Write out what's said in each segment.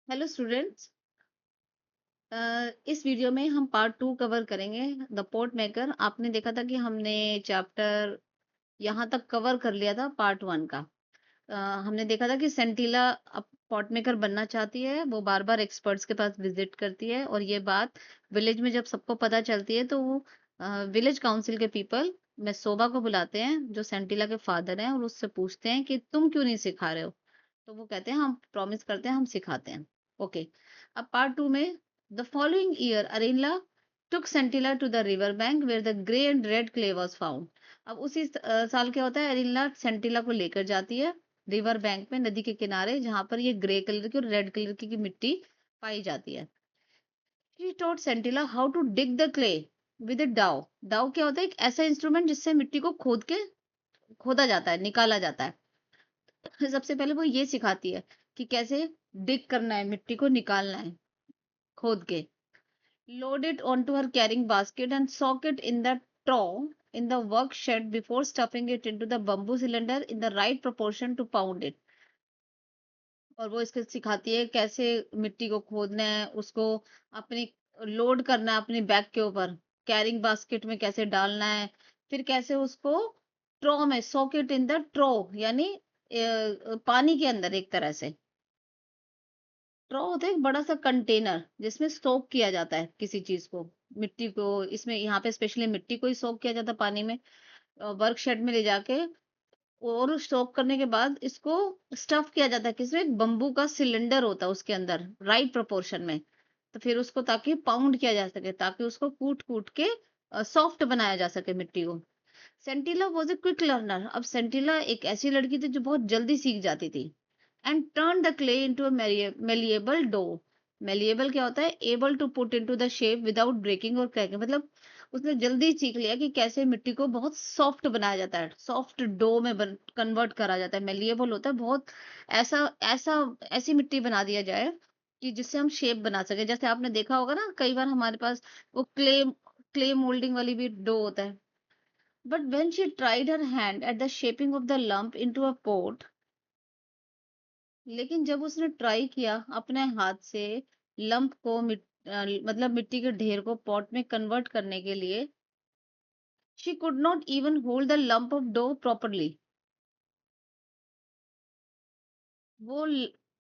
Hello students. इस video में हम पार्ट 2 कवर करेंगे। The pot maker. आपने देखा था कि हमने चैप्टर यहाँ तक कवर कर लिया था पार्ट 1 का। हमने देखा था कि सेंटिला अब पॉट मेकर बनना चाहती है, वो बार बार एक्सपर्ट्स के पास विजिट करती है और ये बात विलेज में जब सबको पता चलती है तो वो विलेज काउंसिल के पीपल में सोबा को बुलाते हैं जो सेंटिला के फादर हैं और उससे पूछते हैं कि तुम क्यों नहीं सिखा रहे हो। तो वो कहते हैं हम प्रॉमिस करते हैं हम सिखाते हैं। ओके। अब पार्ट 2 में the following year Arenla took Centilla to the river bank where the grey and red clay was found। अब उसी साल क्या होता है, अरेनला सेंटिला को लेकर जाती है रिवर बैंक में, नदी के किनारे, जहां पर ये ग्रे कलर की और रेड कलर की मिट्टी पाई जाती है। She taught Centilla how to dig the clay with a dao। दाव क्या होता है, एक ऐसा इंस्ट्रूमेंट जिससे मिट्टी को खोदा जाता है, निकाला जाता है। सबसे पहले वो ये सिखाती है कि कैसे डिग करना है, मिट्टी को निकालना है खोद के। Load it onto her carrying basket and soak it in the trough in the work shed before stuffing it into the bamboo cylinder in the right proportion to pound it। और वो इसको सिखाती है कैसे मिट्टी को खोदना है, उसको अपनी लोड करना है अपनी बैग के ऊपर, कैरिंग बास्केट में कैसे डालना है, फिर कैसे उसको ट्रो में, सॉकेट इन द ट्रो यानी पानी के अंदर, एक तरह से ट्रॉ होता है एक बड़ा सा कंटेनर जिसमें सोक किया जाता है किसी चीज को, मिट्टी को। इसमें यहाँ पे स्पेशली मिट्टी को ही सोक किया जाता है पानी में, वर्क शेड में ले जाके। और सोक करने के बाद इसको स्टफ किया जाता है किसमें, एक बम्बू का सिलेंडर होता है उसके अंदर राइट प्रोपोर्शन में। तो फिर उसको ताकि पाउंड किया जा सके, ताकि उसको कूट कूट के सॉफ्ट बनाया जा सके मिट्टी को। सेंटिला वॉज ए क्विक लर्नर। अब सेंटिला एक ऐसी लड़की थी जो बहुत जल्दी सीख जाती थी। And turn the clay into a malleable dough. Malleable क्या होता है, able to put into the shape without breaking और क्रैकिंग। मतलब उसने जल्दी सीख लिया कि कैसे मिट्टी को बहुत सॉफ्ट बनाया जाता है, सॉफ्ट डो में कन्वर्ट करा जाता है। मेलिएबल होता है बहुत ऐसा ऐसा ऐसी मिट्टी बना दिया जाए कि जिससे हम शेप बना सके। जैसे आपने देखा होगा ना, कई बार हमारे पास वो क्ले मोल्डिंग वाली भी डो होता है। But when she tried her hand at the shaping of the lump into a pot, लेकिन जब उसने ट्राई किया अपने हाथ से लंप को मतलब मिट्टी के ढेर को पॉट में कन्वर्ट करने के लिए, she could not even hold the lump of dough properly। वो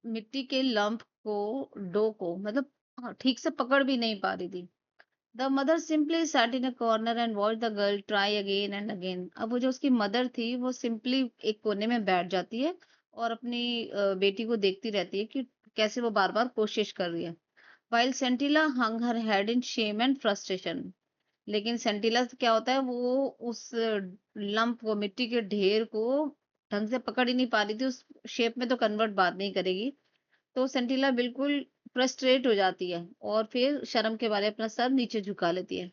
मिट्टी के लंप को, डो को, मतलब ठीक से पकड़ भी नहीं पा रही थी। The mother simply sat in a corner and watch the girl try again and again. अब वो जो उसकी मदर थी वो सिंपली एक कोने में बैठ जाती है और अपनी बेटी को देखती रहती है कि कैसे वो बार बार कोशिश कर रही है। While Sentila hung her head in shame and frustration. लेकिन सेंटिला से क्या होता है, वो उस लंप को, मिट्टी के ढेर को ढंग से पकड़ ही नहीं पा रही थी, उस शेप में तो कन्वर्ट बाद नहीं करेगी। तो सेंटिला बिल्कुल फ्रस्ट्रेट हो जाती है और फिर शर्म के मारे अपना सर नीचे झुका लेती है।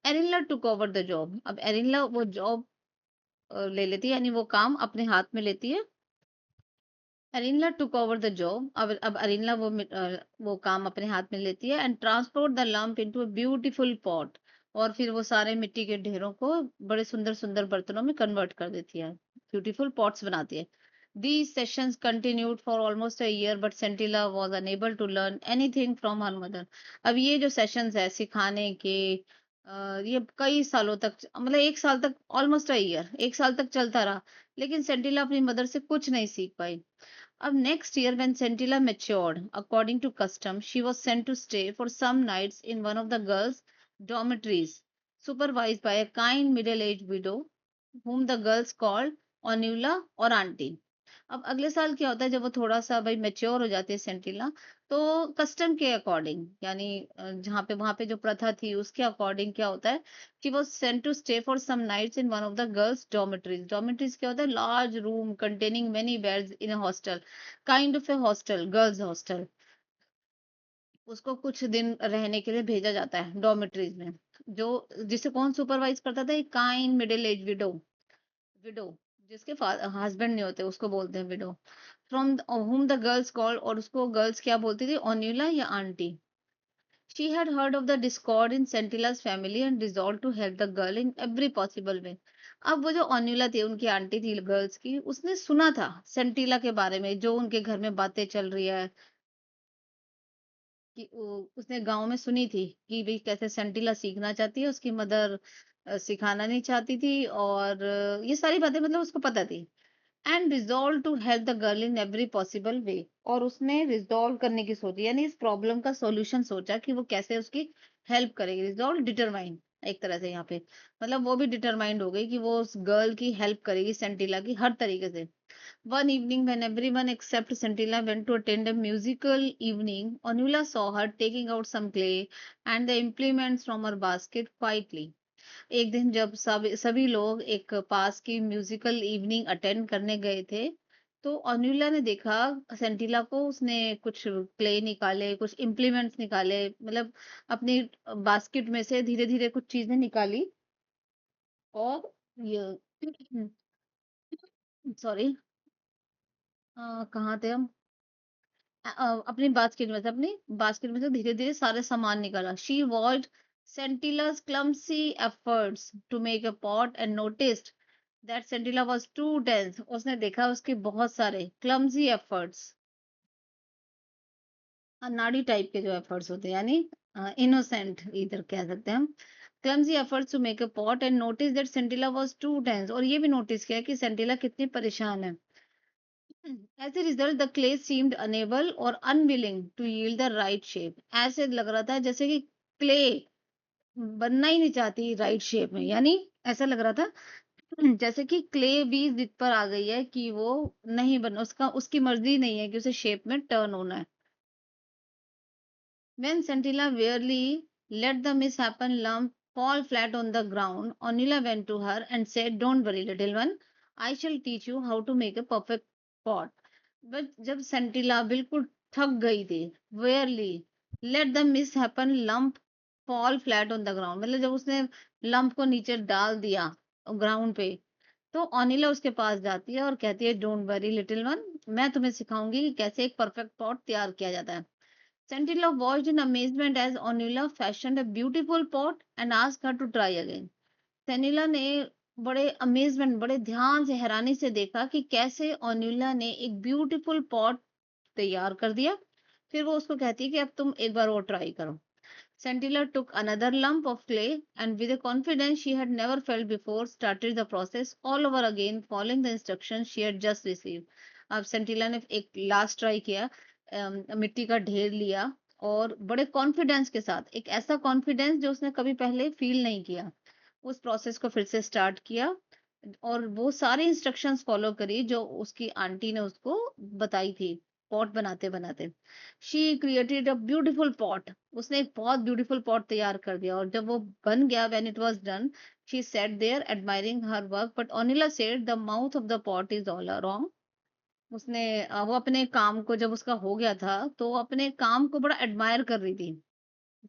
एरिनला टुक ओवर द जॉब। अब एरिनला वो जॉब ले लेती है, यानी वो काम अपने हाथ में लेती है। एरिनला टुक ओवर द जॉब। अब एरिनला वो काम अपने हाथ में लेती है and transport the lump into a beautiful pot. और फिर वो सारे मिट्टी के ढेरों को बड़े सुंदर सुंदर बर्तनों में कन्वर्ट कर देती है, ब्यूटीफुल पॉट्स बनाती है। These sessions continued for almost a year, but Scintilla was unable to learn anything from her mother। अब ये जो सेशंस है सिखाने के, ये कई सालों तक, मतलब एक साल तक, ऑलमोस्ट अ ईयर, एक साल तक चलता रहा। लेकिन सेंटिला अपनी मदर से कुछ नहीं सीख पाई। अब next year when Scintilla matured, according to custom, she was sent to stay for some nights in one of the girls' dormitories, supervised by a kind middle-aged widow whom the girls called Onula और aunty. अब अगले साल क्या होता है, जब वो थोड़ा सा भाई मैच्योर हो जाती है सेंटिला, तो कस्टम के अकॉर्डिंग, यानी जहाँ पे वहां पे जो प्रथा थी उसके अकॉर्डिंग क्या होता है कि वो sent to stay for some nights in one of the girls dormitories. Dormitories क्या होता है, large room containing many beds in a hostel, kind of a hostel, girls hostel. उसको कुछ दिन रहने के लिए भेजा जाता है डॉर्मेटरीज में। जो जिसे कौन सुपरवाइज करता था, एक kind middle age window. Window जिसके हस्बैंड नहीं होते उसको बोलते हैं window. From whom the girls called, और उसको गर्ल्स क्या बोलती थी, ओन्यूला या aunty. She had heard of the discord in Centilla's family and resolved to help the girl in every possible way। अब वो जो ओन्यूला थी, उनकी आंटी थी गर्ल्स की, उसने सुना था सेंटिला के बारे में, जो उनके घर में बातें चल रही है, कि उसने गाँव में सुनी थी कि भई कैसे सेंटिला सीखना चाहती है, उसकी मदर सिखाना नहीं चाहती थी और ये सारी बातें मतलब उसको पता थी। And resolve to help the girl in every possible way, और उसने रिज़ॉल्व करने की सोची, यानी इस प्रॉब्लम का सॉल्यूशन सोचा कि वो कैसे उसकी हेल्प करेगी। रिज़ॉल्व डिटरमाइन एक तरह से यहाँ पे, मतलब वो भी डिटरमाइंड हो गई कि वो उस गर्ल की हेल्प करेगी सेंटिला की हर तरीके से। One evening, when everyone except Scintilla went to attend a musical evening, Onula saw her taking out some clay and the implements from her basket quietly. एक दिन जब सभी लोग एक पास की म्यूजिकल इवनिंग अटेंड करने गए थे, तो अनुला ने देखा सेंटिला को, उसने कुछ क्ले निकाले, कुछ इम्प्लीमेंट्स निकाले, मतलब अपनी बास्केट में से धीरे धीरे कुछ चीजें निकाली और ये सॉरी, कहाँ थे हम? अपनी बास्केट में से धीरे-धीरे सारे सामान निकाला। She watched Scintilla's clumsy efforts to make a pot and noticed that Scintilla was too tense. उसने देखा उसके बहुत सारे clumsy efforts, अनाड़ी टाइप के जो एफर्ट्स होते हैं, यानी इनोसेंट इधर कह सकते हैं हम। clumsy efforts to make a pot and noticed that Scintilla was too tense, और ये भी नोटिस किया कि सेंटिला कितनी परेशान है। As a result, the clay seemed unable or unwilling to yield the right shape. ऐसे लग रहा था जैसे कि क्ले बनना ही नहीं चाहती राइट शेप में, यानी ऐसा लग रहा था जैसे कि क्ले भी जिद पर आ गई है कि वो नहीं बन, उसका उसकी मर्जी नहीं है कि उसे शेप में टर्न होना है। When Scintilla wearily let the misshapen lump fall flat on the ground, Onila went to her and said, "Don't worry, little one. I shall teach you how to make a perfect pot." But जब सेंटिला बिल्कुल थक गई थी, wearily let the misshapen lump fall flat on the ground, मतलब जब उसने lump को नीचे डाल दिया ग्राउंड पे, तो ओनिला उसके पास जाती है और कहती है, "डोंट वरी लिटिल वन, मैं तुम्हें सिखाऊंगी कि कैसे एक परफेक्ट पॉट तैयार किया जाता है." Scintilla watched in amazement as Onula fashioned a beautiful pot and asked her to try again. सेनिला ने बड़े अमेजमेंट, बड़े ध्यान से, हैरानी से देखा कि कैसे ओन्यूला ने एक ब्यूटीफुल पॉट तैयार कर दिया। फिर वो उसको कहती है कि अब तुम एक बार और ट्राई करो। Scintilla took another lump of clay and with a confidence she had never felt before started the process all over again, following the instructions she had just received. अब सेंटिला ने एक लास्ट ट्राई किया, मिट्टी का ढेर लिया और बड़े कॉन्फिडेंस के साथ, एक ऐसा कॉन्फिडेंस जो उसने कभी पहले फील नहीं किया, उस प्रोसेस को फिर से स्टार्ट किया और वो सारी इंस्ट्रक्शंस फॉलो करी जो उसकी आंटी ने उसको बताई थी पॉट बनाते बनाते। She created a beautiful pot, उसने एक बहुत ब्यूटीफुल पॉट तैयार कर दिया और जब वो बन गया, when it was done, she sat there admiring her work, but Onila said the mouth of the pot is all wrong. उसने वो अपने काम को, जब उसका हो गया था तो वो अपने काम को बड़ा एडमायर कर रही थी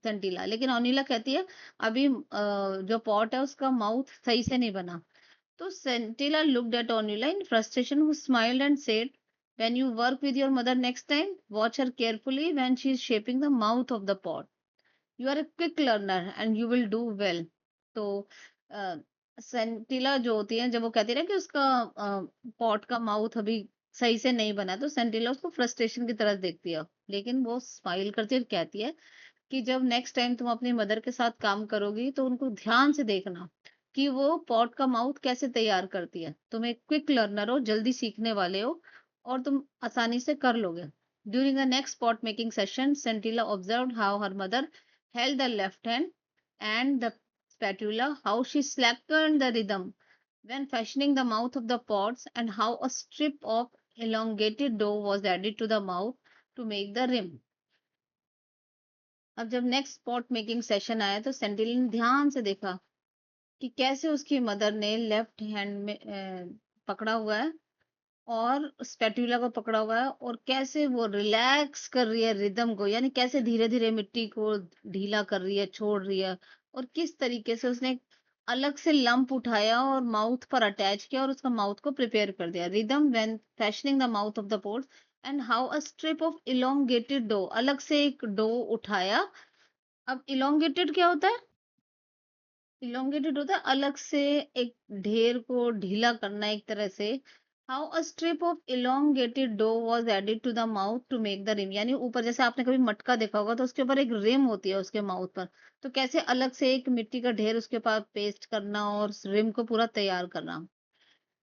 सेंटिला, लेकिन ओनिला कहती है अभी जो पॉट है उसका माउथ सही से नहीं बना। तो Scintilla looked at Onula in frustration, who smiled and said, "When you work with your mother next time, watch her carefully when she is shaping the mouth of the pot. You are a quick learner and you will do well." तो सेंटिला जो होती है, जब वो कहती है ना कि उसका पॉट का माउथ अभी सही से नहीं बना, तो सेंटिला उसको फ्रस्ट्रेशन की तरह देखती है, लेकिन वो स्माइल करती है और कहती है कि जब नेक्स्ट टाइम तुम अपनी मदर के साथ काम करोगी तो उनको ध्यान से देखना कि वो पॉट का माउथ कैसे तैयार करती है। तुम एक क्विक लर्नर हो, जल्दी सीखने वाले हो और तुम आसानी से कर लोगे। During the next pot making session, Sentila observed how her mother held the left hand and the spatula, how she slackened the rhythm when fashioning the mouth of the pots, and how a strip of elongated dough was added to the mouth to make the rim. अब जब next pot making session आया तो सेंटिल ने ध्यान से देखा कि कैसे उसकी मदर ने लेफ्ट हैंड में पकड़ा हुआ है और स्पैटुला को पकड़ा हुआ है और कैसे वो रिलैक्स कर रही है रिदम को, यानी कैसे धीरे धीरे मिट्टी को ढीला कर रही है, छोड़ रही है, और किस तरीके से उसने एक अलग से लंप उठाया और माउथ पर अटैच किया और उसका माउथ को प्रिपेयर कर दिया। Rhythm when fashioning the mouth of the pots and how a strip of elongated dough, अलग से एक डो उठाया। अब इलोंगेटेड क्या होता है? इलोंगेटेड होता है अलग से एक ढेर को ढीला करना एक तरह से। How a strip of elongated dough was added to the mouth to make the rim, यानी ऊपर जैसे आपने कभी मटका देखा होगा तो उसके ऊपर एक रिम होती है उसके माउथ पर, तो कैसे अलग से एक मिट्टी का ढेर उसके पास पेस्ट करना और उस रिम को पूरा तैयार करना।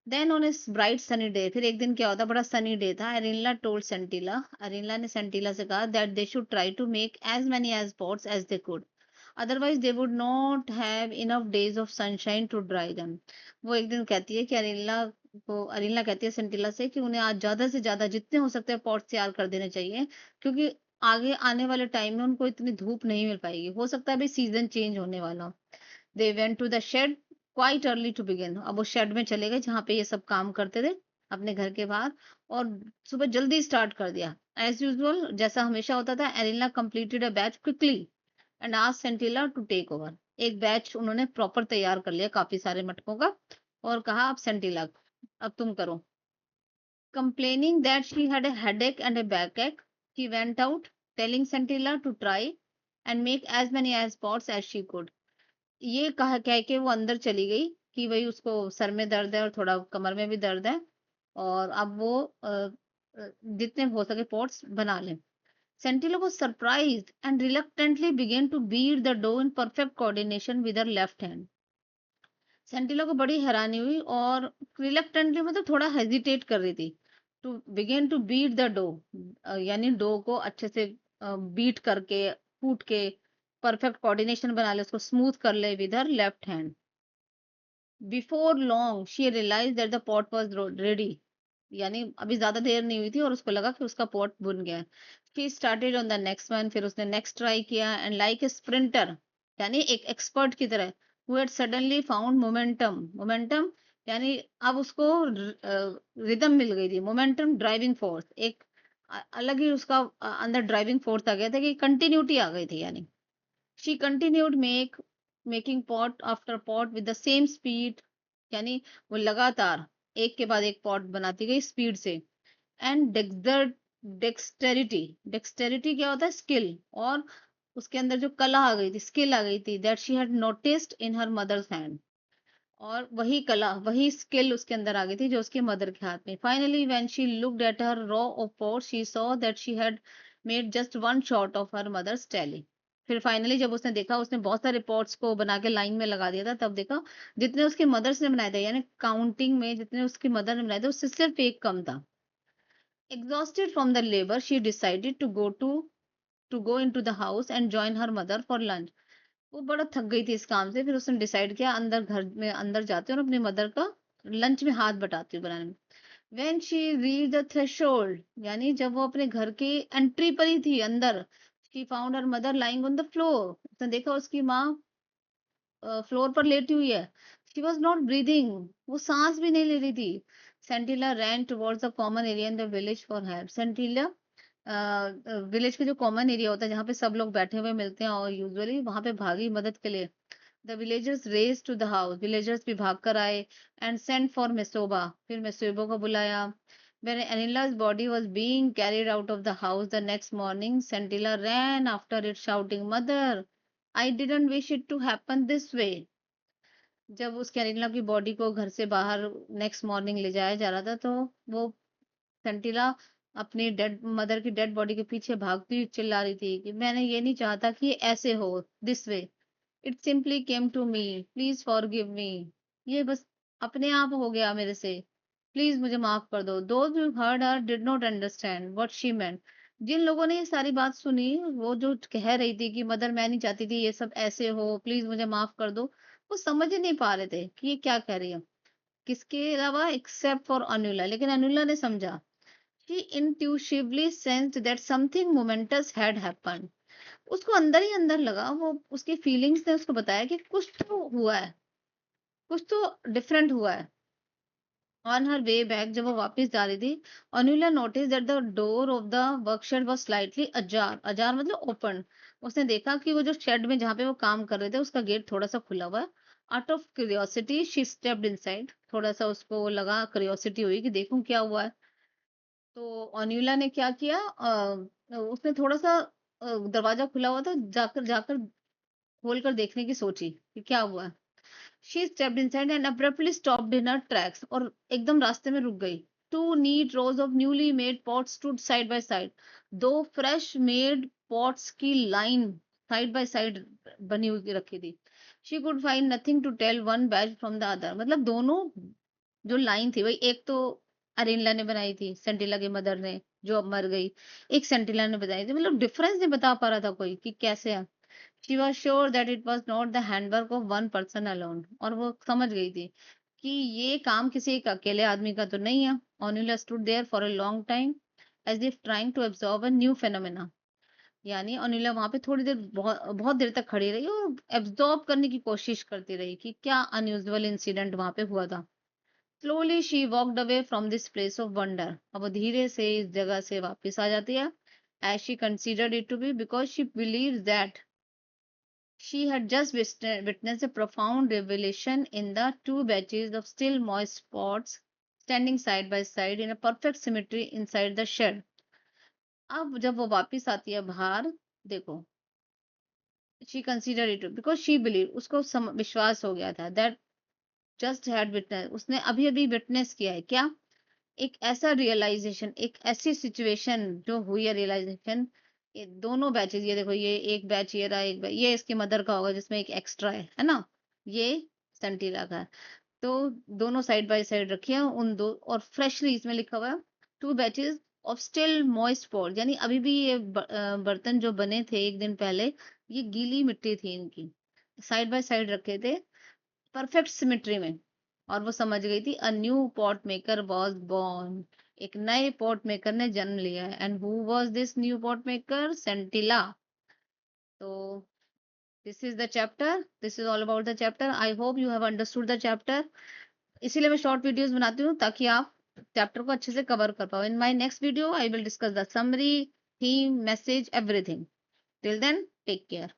देन ऑन इस ब्राइट सनी डे, फिर एक दिन क्या होता, बड़ा सनी डे था, अरिनला टोल्ड सेंटिला, अरिनला ने सेंटिला से कहा that they should try to make as many as pots as they could, otherwise they would not have enough days of sunshine to dry them. वो एक दिन कहती है कि अरिनला कहती है सेंटिला से कि उन्हें आज ज्यादा से ज्यादा जितने हो सकते हैं पॉट तैयार कर देने चाहिए, क्योंकि आगे आने वाले टाइम में उनको इतनी धूप नहीं मिल पाएगी, हो सकता है अभी सीजन चेंज होने वाला हो। They went to the shed quite early to begin, अब वो शेड में चले गए जहाँ पे ये सब काम करते थे अपने घर के बाहर, और सुबह जल्दी स्टार्ट कर दिया एज यूजुअल, जैसा हमेशा होता था। Arenla completed a batch quickly and asked Sentila to take over, एक बैच उन्होंने प्रॉपर तैयार कर लिया काफी सारे मटकों का, और कहा अब सेंटिला अब तुम करो। Complaining that she had a headache and a backache, she went out, telling Scintilla to try and make as many as pots as she could. ये कह के वो अंदर चली गई कि भाई उसको सर में दर्द है और थोड़ा कमर में भी दर्द है, और अब वो जितने हो सके पॉट्स बना ले। Scintilla was surprised and reluctantly began to beat the dough in perfect coordination with her left hand. सेंटिला को बड़ी हैरानी हुई और रिलक्टेंटली मतलब थोड़ा हेजिटेट कर रही थी to begin to beat the dough, यानी डो को अच्छे से बीट करके कूट के परफेक्ट कोऑर्डिनेशन बना ले, उसको स्मूथ कर ले with her left hand. Before long she realize that the pot was ready, यानी अभी ज्यादा देर नहीं हुई थी और उसको लगा कि उसका पॉट बुन गया। She started on the next one, फिर उसने नेक्स्ट ट्राई किया एंड लाइक ए स्प्रिंटर, यानी एक एक्सपर्ट की तरह, who had suddenly found momentum, momentum यानी अब उसको रिदम मिल गई थी, मोमेंटम ड्राइविंग फोर्स, एक अलग ही उसका अंदर ड्राइविंग फोर्स आ गया था कि कंटिन्यूटी आ गई थी, यानी she continued making pot after pot with the same speed, यानी वो लगातार एक के बाद एक पॉट बनाती गई स्पीड से। एंड डेक्सटेरिटी, डेक्सटेरिटी क्या होता है, स्किल, और उसके अंदर जो कला आ गई थी, स्किल आ गई थी, that she had noticed in her mother's hand, और वही कला वही स्किल उसके अंदर आ गई थी जो उसके मदर के हाथ में। Finally when she looked at her row of pot she saw that she had made just one short of her mother's tally. फिर फाइनली जब उसने देखा, उसने बहुत सारे पॉट्स को बना के लाइन में लगा दिया था, तब देखा जितने उसके मदर्स ने बनाए थे, यानी काउंटिंग में जितने उसकी मदर ने बनाए थे उससे सिर्फ एक कम था। Exhausted from the labour she decided to go into the house and join her mother for lunch. वो बड़ा थक गई थी इस काम से, फिर उसने डिसाइड किया अंदर घर में अंदर जाती हूँ और अपनी मदर का लंच में हाथ बटाती हूँ बनाने में। When she reach the threshold, यानी जब वो अपने घर की एंट्री पर ही थी अंदर, she found her mother lying on the floor, उसने देखा उसकी माँ फ्लोर पर लेटी हुई है। शी वॉज नॉट ब्रीदिंग, वो सांस भी नहीं ले रही थी। Sentila ran towards the common area in the village for help. Sentila village के जो कॉमन एरिया होता है जहाँ पे सब लोग बैठे हुए मिलते हैं और यूजुअली वहां पे भागी मदद के लिए। The villagers race to the house, villagers भी भाग कर आए एंड सेंट फॉर मेसोबा, फिर मेसोबो को बुलाया। When Anila's body was being carried out of the house the next morning, Scintilla ran after it shouting, "Mother, I didn't wish it to happen this way." जब उस कैनिला की बॉडी को घर से बाहर नेक्स्ट मॉर्निंग ले जाया जा रहा था, तो वो सेंटिला अपनी डेड मदर की डेड बॉडी के पीछे भागती हुई चिल्ला रही थी कि मैंने ये नहीं चाहता कि ये ऐसे हो, this way, it simply came to me, please forgive me, ये बस अपने आप हो गया मेरे से, प्लीज मुझे माफ कर दो। Those who heard her did not understand what she meant, जिन लोगों ने ये सारी बात सुनी, वो जो कह रही थी कि मदर मैं नहीं चाहती थी ये सब ऐसे हो, प्लीज मुझे माफ कर दो, वो समझ ही नहीं पा रहे थे कि ये क्या कह रही है, किसके अलावा एक्सेप्ट फॉर अनुला। लेकिन अनुला ने समझा, she intuitively sensed that something momentous had happened, उसको अंदर ही अंदर लगा, वो उसकी फीलिंग्स ने उसको बताया कि कुछ तो हुआ है, कुछ तो डिफरेंट हुआ है। ऑन हर वे बैक, जब वो वापस जा रही थी, Anula notice that the door of the workshed was slightly ajar, ajar मतलब ओपन। उसने देखा कि वो जो शेड में जहाँ पे वो काम कर रहे थे उसका गेट थोड़ा सा खुला हुआ है। Out of curiosity she stepped inside, थोड़ा सा उसको लगा, क्यूरियोसिटी हुई कि देखूं क्या हुआ है। तो अनिला ने क्या किया, उसने थोड़ा सा दरवाजा खुला हुआ था, जाकर जाकर खोल कर देखने की सोची कि क्या हुआ है। She stepped inside and abruptly stopped in her tracks, और एकदम रास्ते में रुक गई। 2 neat rows of newly made pots stood side by side. 2 fresh made pots की लाइन साइड बाय साइड बनी हुई रखी थी. She could find nothing to tell one batch from the other. मतलब दोनों जो लाइन थी, भाई एक तो अरेनला ने बनाई थी, सेंटिला की मदर ने, जो अब मर गई. एक सेंटिला ने बनाई थी. मतलब डिफरेंस नहीं बता पा रहा था कोई कि कैसे है. She was sure that it was not the handwork of one person alone. और वो समझ गई थी कि ये काम किसी एक अकेले आदमी का तो नहीं है. Onila stood there for a long time as if trying to absorb a new phenomena. यानी ओनिला वहां पे थोड़ी देर, बहुत बहुत देर तक खड़ी रही और एब्जॉर्ब करने की कोशिश करती रही कि क्या अनयूजुअल इंसिडेंट वहां पे हुआ था. Slowly she walked away from this place of wonder. अब वो धीरे से इस जगह से वापस आ जाती है. As she considered it to be, because she believe that she had just witnessed a profound revelation in the 2 batches of still moist spots standing side by side in a perfect symmetry inside the shed. अब जब वो वापस आती है बाहर, देखो, she considered it because she believed, उसको विश्वास हो गया था that just had witnessed, उसने अभी अभी विटनेस किया है क्या, एक ऐसा रियलाइजेशन, एक ऐसी सिचुएशन जो हुई है रियलाइजेशन. ये दोनों बैचेस, ये देखो, ये एक बैच ये रहा, एक बैच ये इसकी मदर का होगा जिसमें एक एक्स्ट्रा है ना, ये सेंटीला का है. तो दोनों साइड बाय साइड रखे हैं उन दो, और फ्रेशली इसमें लिखा हुआ है 2 batches of still moist pot. यानी अभी भी ये बर्तन जो बने थे एक दिन पहले, ये गीली मिट्टी थी इनकी, साइड बाय साइड रखे थे परफेक्ट सिमेट्री में. और वो समझ गई थी a new pot maker was born. एक नए पॉट मेकर ने जन्म लिया है. And who was this new pot maker? Sentila. तो this is the chapter, this is all about the chapter. I hope you have understood the chapter. इसीलिए मैं short videos बनाती हूँ ताकि आप चैप्टर को अच्छे से कवर कर पाओ. In my next video I will discuss the summary, theme, message, everything. Till then, take care.